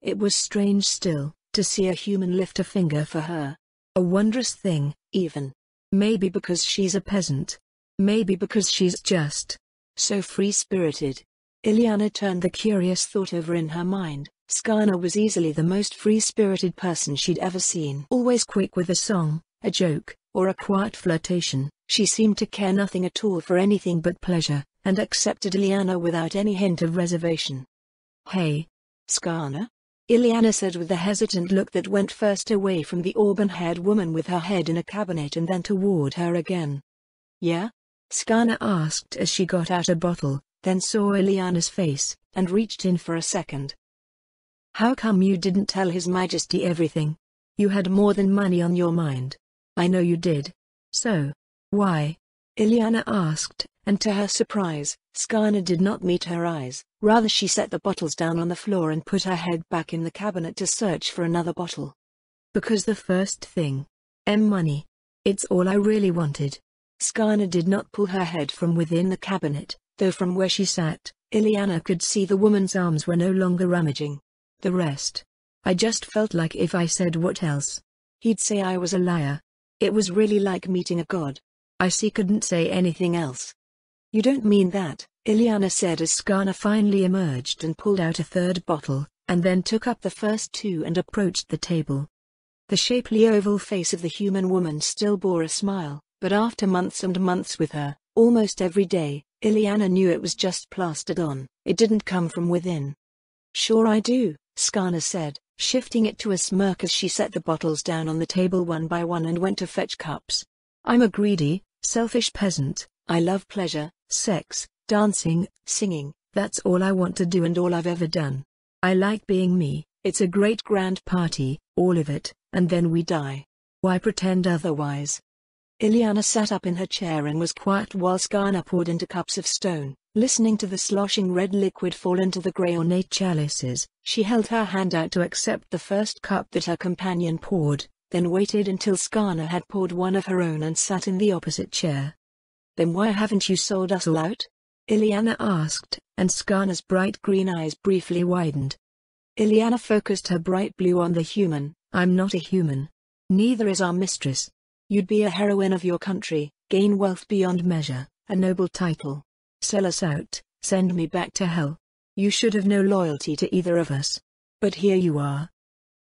It was strange still, to see a human lift a finger for her. A wondrous thing, even. Maybe because she's a peasant. Maybe because she's just so free-spirited. Ilyana turned the curious thought over in her mind. Skana was easily the most free-spirited person she'd ever seen. Always quick with a song, a joke, or a quiet flirtation, she seemed to care nothing at all for anything but pleasure, and accepted Ilyana without any hint of reservation. Hey, Skana? Ilyana said with a hesitant look that went first away from the auburn-haired woman with her head in a cabinet and then toward her again. Yeah? Skana asked as she got out a bottle, then saw Ilyana's face, and reached in for a second. How come you didn't tell His Majesty everything? You had more than money on your mind. I know you did. So, why? Ilyana asked, and to her surprise, Skana did not meet her eyes. Rather she set the bottles down on the floor and put her head back in the cabinet to search for another bottle. Because the first thing. Money. It's all I really wanted. Skarna did not pull her head from within the cabinet, though from where she sat, Ileana could see the woman's arms were no longer rummaging. The rest. I just felt like if I said what else, he'd say I was a liar. It was really like meeting a god. I couldn't say anything else. You don't mean that, Ileana said as Skarna finally emerged and pulled out a third bottle, and then took up the first two and approached the table. The shapely oval face of the human woman still bore a smile, but after months and months with her, almost every day, Ileana knew it was just plastered on. It didn't come from within. Sure I do, Skarna said, shifting it to a smirk as she set the bottles down on the table one by one and went to fetch cups. I'm a greedy, selfish peasant. I love pleasure, sex, dancing, singing. That's all I want to do and all I've ever done. I like being me. It's a great grand party, all of it, and then we die. Why pretend otherwise? Ileana sat up in her chair and was quiet while Skarna poured into cups of stone, listening to the sloshing red liquid fall into the grey ornate chalices. She held her hand out to accept the first cup that her companion poured, then waited until Skarna had poured one of her own and sat in the opposite chair. Then why haven't you sold us all out? Ileana asked, and Skarna's bright green eyes briefly widened. Ileana focused her bright blue on the human. I'm not a human. Neither is our mistress. You'd be a heroine of your country, gain wealth beyond measure, a noble title. Sell us out, send me back to hell. You should have no loyalty to either of us. But here you are.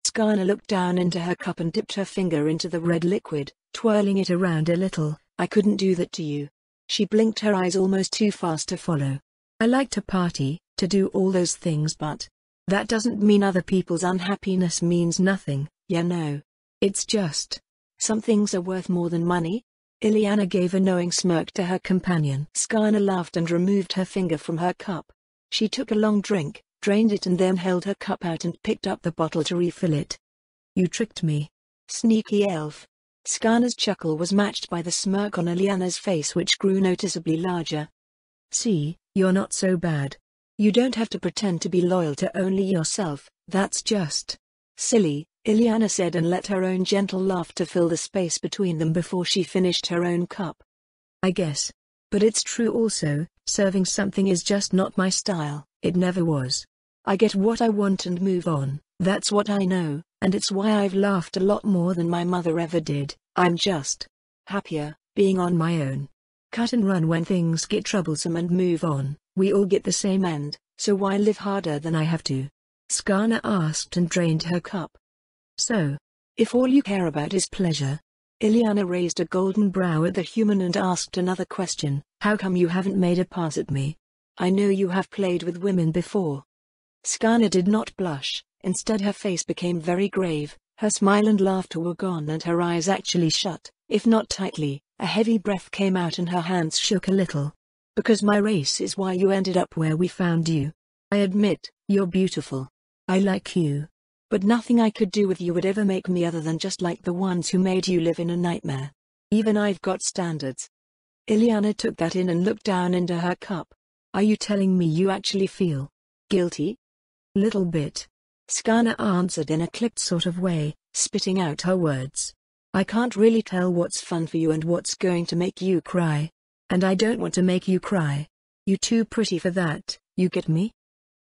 Skarna looked down into her cup and dipped her finger into the red liquid, twirling it around a little. I couldn't do that to you. She blinked her eyes almost too fast to follow. I like to party, to do all those things, but that doesn't mean other people's unhappiness means nothing. Yeah, no. It's just, some things are worth more than money. Ileana gave a knowing smirk to her companion. Skarna laughed and removed her finger from her cup. She took a long drink, drained it and then held her cup out and picked up the bottle to refill it. You tricked me. Sneaky elf. Skarna's chuckle was matched by the smirk on Ileana's face, which grew noticeably larger. See, you're not so bad. You don't have to pretend to be loyal to only yourself. That's just silly, Ileana said and let her own gentle laughter fill the space between them before she finished her own cup. I guess. But it's true also, serving something is just not my style. It never was. I get what I want and move on. That's what I know, and it's why I've laughed a lot more than my mother ever did. I'm just happier being on my own. Cut and run when things get troublesome and move on. We all get the same end, so why live harder than I have to? Skarna asked and drained her cup. So, if all you care about is pleasure? Ileana raised a golden brow at the human and asked another question. How come you haven't made a pass at me? I know you have played with women before. Skarna did not blush, instead her face became very grave, her smile and laughter were gone and her eyes actually shut, if not tightly. A heavy breath came out and her hands shook a little. Because my race is why you ended up where we found you. I admit, you're beautiful. I like you. But nothing I could do with you would ever make me other than just like the ones who made you live in a nightmare. Even I've got standards. Ileana took that in and looked down into her cup. Are you telling me you actually feel guilty? Little bit. Skarna answered in a clipped sort of way, spitting out her words. I can't really tell what's fun for you and what's going to make you cry. And I don't want to make you cry. You're too pretty for that, you get me?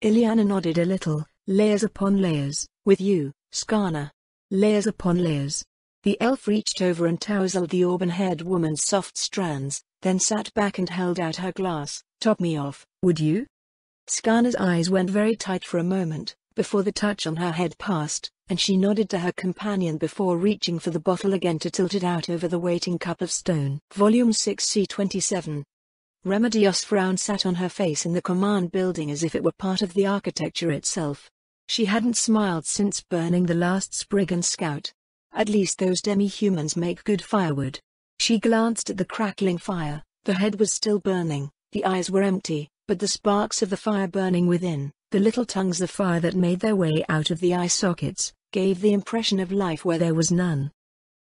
Ileana nodded a little, layers upon layers, with you, Skarna. Layers upon layers. The elf reached over and tousled the auburn-haired woman's soft strands, then sat back and held out her glass. Top me off, would you? Skarna's eyes went very tight for a moment, before the touch on her head passed, and she nodded to her companion before reaching for the bottle again to tilt it out over the waiting cup of stone. Volume 6 C27. Remedios' frown sat on her face in the command building as if it were part of the architecture itself. She hadn't smiled since burning the last Spriggan scout. At least those demi-humans make good firewood. She glanced at the crackling fire. The head was still burning, the eyes were empty, but the sparks of the fire burning within, the little tongues of fire that made their way out of the eye sockets, gave the impression of life where there was none.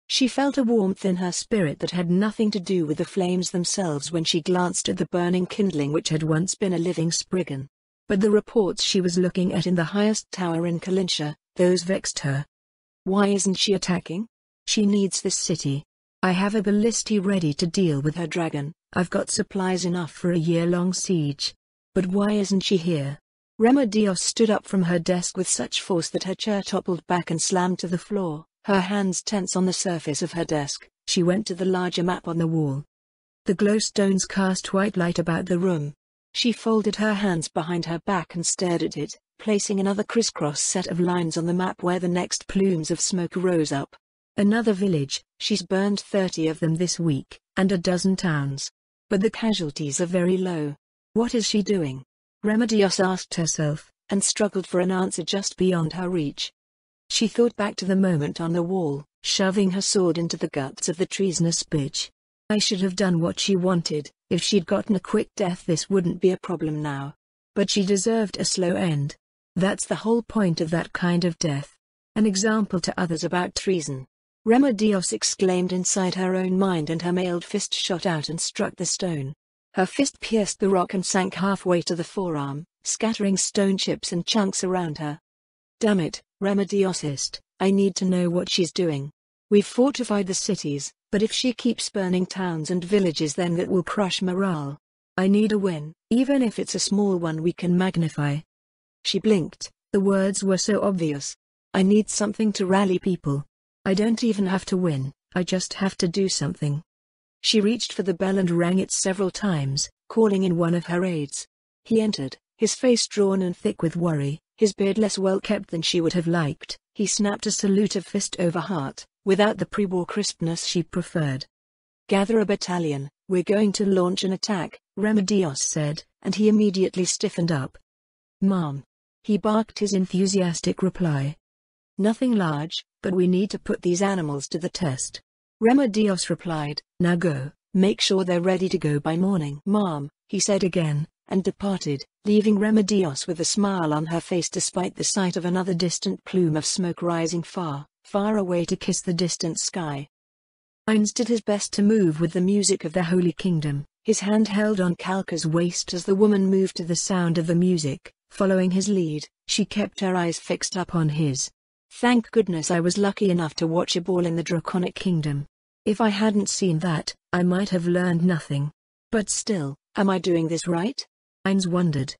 She felt a warmth in her spirit that had nothing to do with the flames themselves when she glanced at the burning kindling which had once been a living Spriggan. But the reports she was looking at in the highest tower in Kalintia, those vexed her. Why isn't she attacking? She needs this city. I have a ballista ready to deal with her dragon. I've got supplies enough for a year-long siege. But why isn't she here? Remedios stood up from her desk with such force that her chair toppled back and slammed to the floor, her hands tense on the surface of her desk. She went to the larger map on the wall. The glowstones cast white light about the room. She folded her hands behind her back and stared at it, placing another crisscross set of lines on the map where the next plumes of smoke rose up. Another village. She's burned 30 of them this week, and a dozen towns. But the casualties are very low. What is she doing? Remedios asked herself, and struggled for an answer just beyond her reach. She thought back to the moment on the wall, shoving her sword into the guts of the treasonous bitch. I should have done what she wanted. If she'd gotten a quick death, this wouldn't be a problem now. But she deserved a slow end. That's the whole point of that kind of death. An example to others about treason. Remedios exclaimed inside her own mind, and her mailed fist shot out and struck the stone. Her fist pierced the rock and sank halfway to the forearm, scattering stone chips and chunks around her. Damn it, Remedios hissed, I need to know what she's doing. We've fortified the cities, but if she keeps burning towns and villages, then that will crush morale. I need a win, even if it's a small one we can magnify. She blinked, the words were so obvious. I need something to rally people. I don't even have to win, I just have to do something. She reached for the bell and rang it several times, calling in one of her aides. He entered, his face drawn and thick with worry, his beard less well-kept than she would have liked. He snapped a salute of fist over heart, without the pre-war crispness she preferred. Gather a battalion, we're going to launch an attack, Remedios said, and he immediately stiffened up. Ma'am. He barked his enthusiastic reply. Nothing large, but we need to put these animals to the test. Remedios replied, now go, make sure they're ready to go by morning. Ma'am, he said again, and departed, leaving Remedios with a smile on her face despite the sight of another distant plume of smoke rising far, far away to kiss the distant sky. Ainz did his best to move with the music of the Holy Kingdom, his hand held on Kalka's waist as the woman moved to the sound of the music. Following his lead, she kept her eyes fixed up on his. Thank goodness I was lucky enough to watch a ball in the Draconic Kingdom. If I hadn't seen that, I might have learned nothing. But still, am I doing this right? Ainz wondered.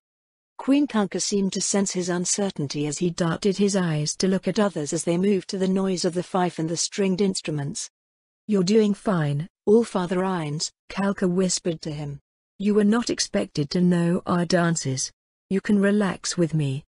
Queen Kalka seemed to sense his uncertainty as he darted his eyes to look at others as they moved to the noise of the fife and the stringed instruments. You're doing fine, All-Father Ainz, Kalka whispered to him. You were not expected to know our dances. You can relax with me.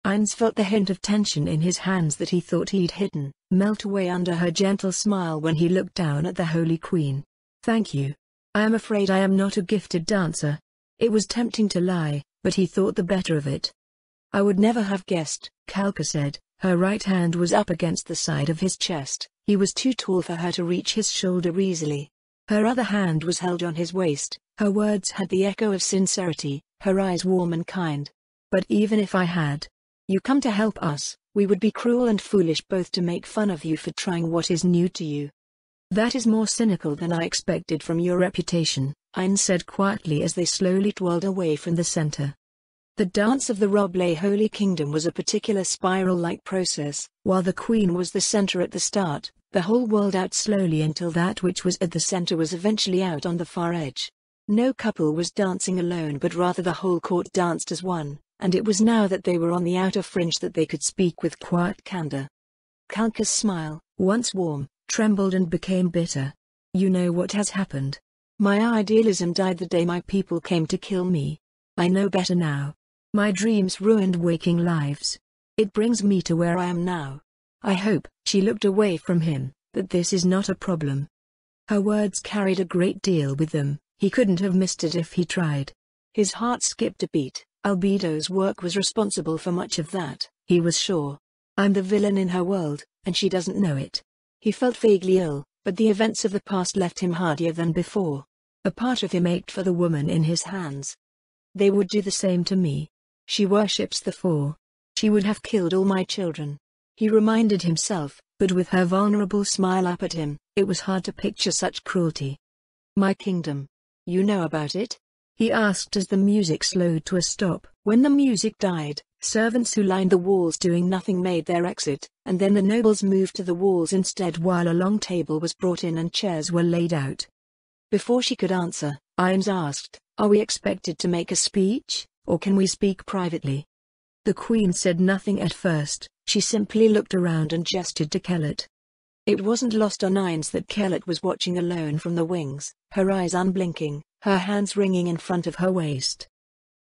Ainz felt the hint of tension in his hands that he thought he'd hidden, melt away under her gentle smile when he looked down at the Holy Queen. Thank you. I am afraid I am not a gifted dancer. It was tempting to lie, but he thought the better of it. I would never have guessed, Kalka said. Her right hand was up against the side of his chest. He was too tall for her to reach his shoulder easily. Her other hand was held on his waist. Her words had the echo of sincerity, her eyes warm and kind. But even if I had, you come to help us, we would be cruel and foolish both to make fun of you for trying what is new to you. That is more cynical than I expected from your reputation, Ainz said quietly as they slowly twirled away from the center. The dance of the Roble Holy Kingdom was a particular spiral-like process. While the Queen was the center at the start, the whole whirled out slowly until that which was at the center was eventually out on the far edge. No couple was dancing alone, but rather the whole court danced as one, and it was now that they were on the outer fringe that they could speak with quiet candor. Kalka's smile, once warm, trembled and became bitter. You know what has happened. My idealism died the day my people came to kill me. I know better now. My dreams ruined waking lives. It brings me to where I am now. I hope, she looked away from him, that this is not a problem. Her words carried a great deal with them. He couldn't have missed it if he tried. His heart skipped a beat. Albedo's work was responsible for much of that, he was sure. I'm the villain in her world, and she doesn't know it. He felt vaguely ill, but the events of the past left him hardier than before. A part of him ached for the woman in his hands. They would do the same to me. She worships the Four. She would have killed all my children. He reminded himself, but with her vulnerable smile up at him, it was hard to picture such cruelty. My kingdom. You know about it? He asked as the music slowed to a stop. When the music died, Servants who lined the walls doing nothing made their exit, and then the nobles moved to the walls instead while a long table was brought in and chairs were laid out. Before she could answer, Ines asked, "Are we expected to make a speech, or can we speak privately?" The queen said nothing at first. She simply looked around and gestured to Kellett. It wasn't lost on Ines that Kellett was watching alone from the wings, her eyes unblinking, her hands wringing in front of her waist.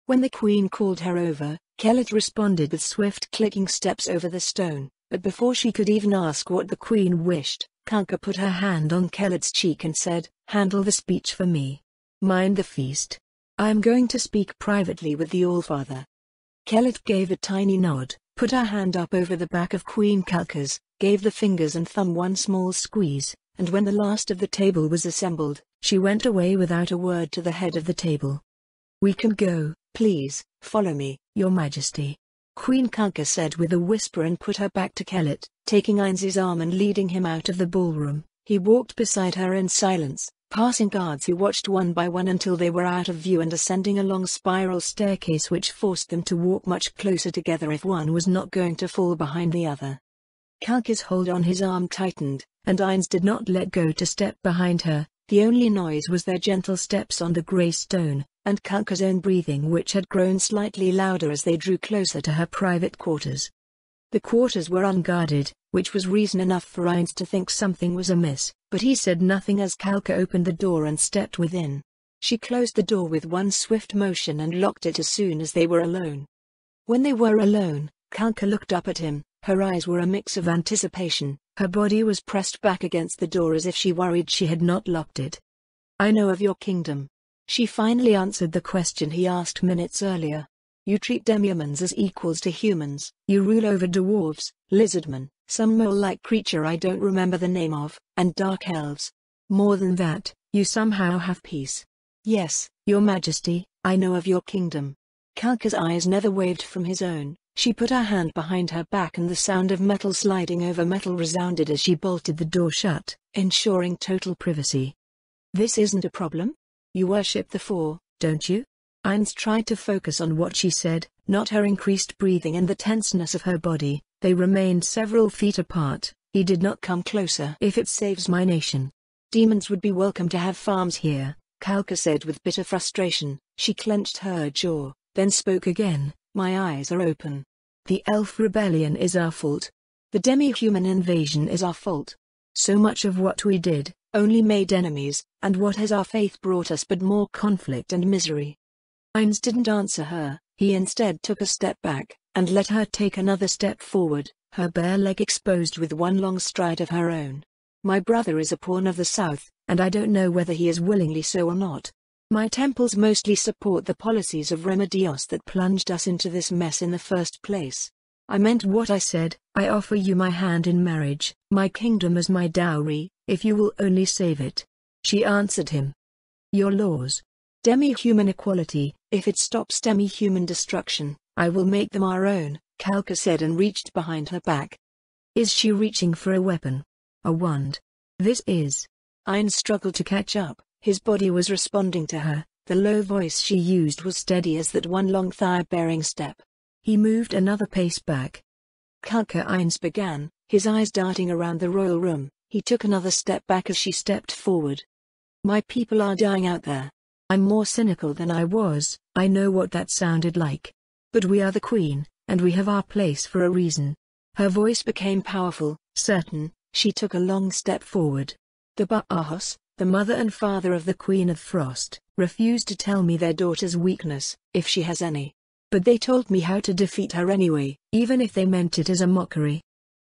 When the queen called her over, Kellett responded with swift clicking steps over the stone, but before she could even ask what the queen wished, Kalka put her hand on Kellett's cheek and said, "Handle the speech for me. Mind the feast. I am going to speak privately with the Allfather." Kellett gave a tiny nod, put her hand up over the back of Queen Kalka's, gave the fingers and thumb one small squeeze, and when the last of the table was assembled, she went away without a word to the head of the table. "We can go, please, follow me, Your Majesty," Queen Kalka said with a whisper and put her back to Kellett, taking Ines's arm and leading him out of the ballroom. He walked beside her in silence, passing guards who watched one by one until they were out of view and ascending a long spiral staircase which forced them to walk much closer together if one was not going to fall behind the other. Kalka's hold on his arm tightened, and Ines did not let go to step behind her. The only noise was their gentle steps on the grey stone, and Kalka's own breathing which had grown slightly louder as they drew closer to her private quarters. The quarters were unguarded, which was reason enough for Ines to think something was amiss, but he said nothing as Kalka opened the door and stepped within. She closed the door with one swift motion and locked it as soon as they were alone. When they were alone, Kalka looked up at him. Her eyes were a mix of anticipation, her body was pressed back against the door as if she worried she had not locked it. "I know of your kingdom." She finally answered the question he asked minutes earlier. "You treat demi-humans as equals to humans. You rule over dwarves, lizardmen, some mole-like creature I don't remember the name of, and dark elves. More than that, you somehow have peace." "Yes, Your Majesty, I know of your kingdom." Kalka's eyes never wavered from his own. She put her hand behind her back and the sound of metal sliding over metal resounded as she bolted the door shut, ensuring total privacy. "This isn't a problem? You worship the Four, don't you?" Ines tried to focus on what she said, not her increased breathing and the tenseness of her body. They remained several feet apart. "He did not come closer." "If it saves my nation. Demons would be welcome to have farms here," Kalka said with bitter frustration. She clenched her jaw, then spoke again. "My eyes are open. The elf rebellion is our fault. The demi-human invasion is our fault. So much of what we did only made enemies, and what has our faith brought us but more conflict and misery?" Ines didn't answer her. He instead took a step back, and let her take another step forward, her bare leg exposed with one long stride of her own. "My brother is a pawn of the South, and I don't know whether he is willingly so or not. My temples mostly support the policies of Remedios that plunged us into this mess in the first place. I meant what I said. I offer you my hand in marriage, my kingdom as my dowry, if you will only save it." She answered him. "Your laws. Demi-human equality, if it stops demi-human destruction, I will make them our own," Kalka said and reached behind her back. Is she reaching for a weapon? A wand? This is. Ines struggled to catch up. His body was responding to her. The low voice she used was steady as that one long thigh-bearing step. He moved another pace back. "Kalka," Ines began, his eyes darting around the royal room. He took another step back as she stepped forward. "My people are dying out there. I'm more cynical than I was, I know what that sounded like. But we are the queen, and we have our place for a reason." Her voice became powerful, certain. She took a long step forward. "The Ba'ahos, the mother and father of the Queen of Frost, refused to tell me their daughter's weakness, if she has any. But they told me how to defeat her anyway, even if they meant it as a mockery."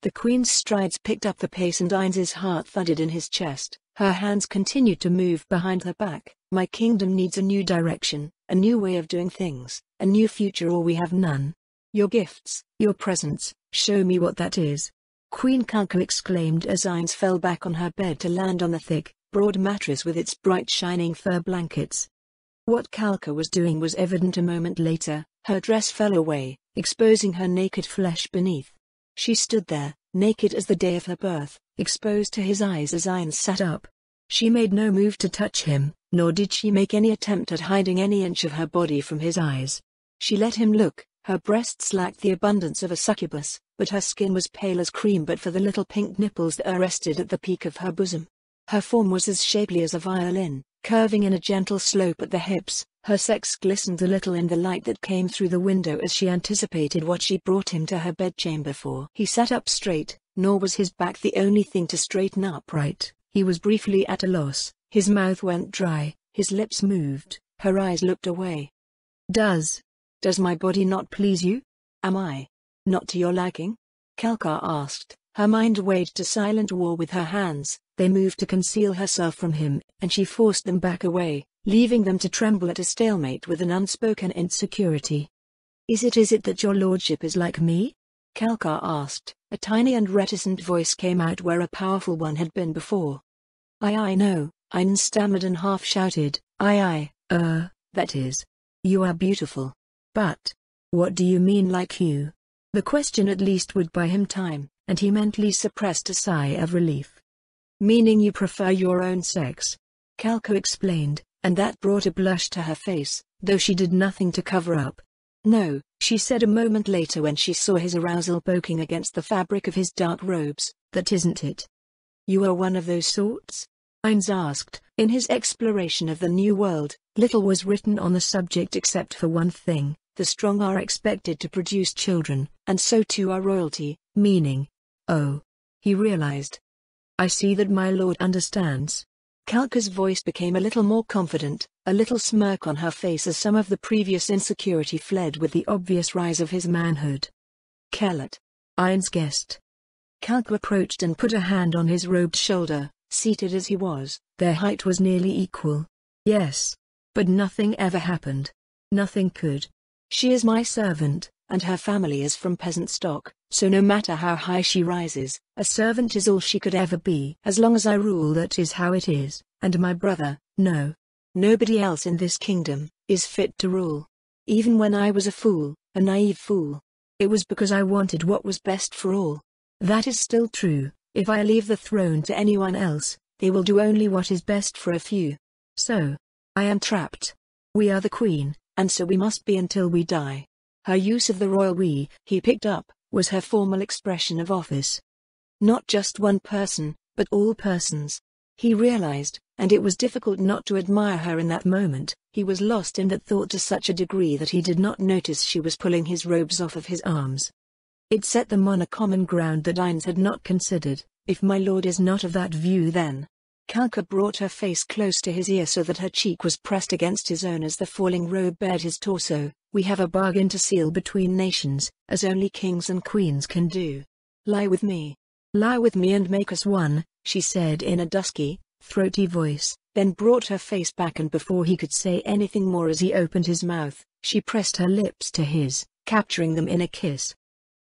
The Queen's strides picked up the pace and Ines's heart thudded in his chest. Her hands continued to move behind her back. "My kingdom needs a new direction, a new way of doing things, a new future, or we have none. Your gifts, your presence, show me what that is." Queen Kalka exclaimed as Ines fell back on her bed to land on the thick, broad mattress with its bright shining fur blankets. What Kalka was doing was evident a moment later. Her dress fell away, exposing her naked flesh beneath. She stood there, naked as the day of her birth, exposed to his eyes as Ines sat up. She made no move to touch him, nor did she make any attempt at hiding any inch of her body from his eyes. She let him look, Her breasts lacked the abundance of a succubus, but her skin was pale as cream but for the little pink nipples that rested at the peak of her bosom. Her form was as shapely as a violin, curving in a gentle slope at the hips. Her sex glistened a little in the light that came through the window as she anticipated what she brought him to her bedchamber for. He sat up straight, nor was his back the only thing to straighten upright. He was briefly at a loss, his mouth went dry, his lips moved, her eyes looked away. Does my body not please you? Am I not to your liking? Kalka asked, her mind waged a silent war with her hands. They moved to conceal herself from him, and she forced them back away, leaving them to tremble at a stalemate with an unspoken insecurity. Is it that your lordship is like me? Kalka asked. A tiny and reticent voice came out where a powerful one had been before. I know, Ein stammered and half shouted, that is. You are beautiful. But, what do you mean like you? The question at least would buy him time, and he mentally suppressed a sigh of relief. Meaning you prefer your own sex. Kalka explained, and that brought a blush to her face, though she did nothing to cover up. No, she said a moment later when she saw his arousal poking against the fabric of his dark robes, that isn't it. You are one of those sorts? Ainz asked. In his exploration of the New World, little was written on the subject except for one thing: the strong are expected to produce children, and so too are royalty, meaning. Oh. He realized. I see that my lord understands. Kalka's voice became a little more confident, a little smirk on her face as some of the previous insecurity fled with the obvious rise of his manhood. Kellet. Ainz guessed. Kalka approached and put a hand on his robed shoulder. Seated as he was, their height was nearly equal. Yes. But nothing ever happened. Nothing could. She is my servant, and her family is from peasant stock, so no matter how high she rises, a servant is all she could ever be. As long as I rule, that is how it is, and my brother, no. Nobody else in this kingdom, is fit to rule. Even when I was a fool, a naive fool. It was because I wanted what was best for all. That is still true. If I leave the throne to anyone else, they will do only what is best for a few. So, I am trapped. We are the queen, and so we must be until we die. Her use of the royal we, he picked up, was her formal expression of office. Not just one person, but all persons. He realized, and it was difficult not to admire her in that moment. He was lost in that thought to such a degree that he did not notice she was pulling his robes off of his arms. It set them on a common ground that Ainz had not considered. If my lord is not of that view, then. Kalka brought her face close to his ear so that her cheek was pressed against his own as the falling robe bared his torso. We have a bargain to seal between nations, as only kings and queens can do. Lie with me. Lie with me and make us one, she said in a dusky, throaty voice, then brought her face back, and before he could say anything more as he opened his mouth, she pressed her lips to his, capturing them in a kiss.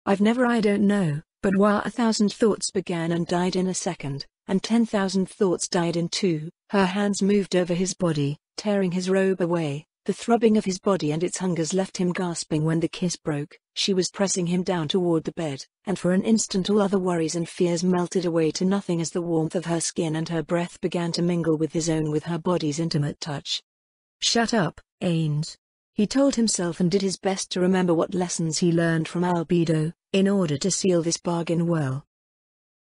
I don't know, but while 1,000 thoughts began and died in a second, and 10,000 thoughts died in 2, her hands moved over his body, tearing his robe away. The throbbing of his body and its hungers left him gasping when the kiss broke. She was pressing him down toward the bed, and for an instant all other worries and fears melted away to nothing as the warmth of her skin and her breath began to mingle with his own, with her body's intimate touch. Shut up, Ainz. He told himself, and did his best to remember what lessons he learned from Albedo, in order to seal this bargain well.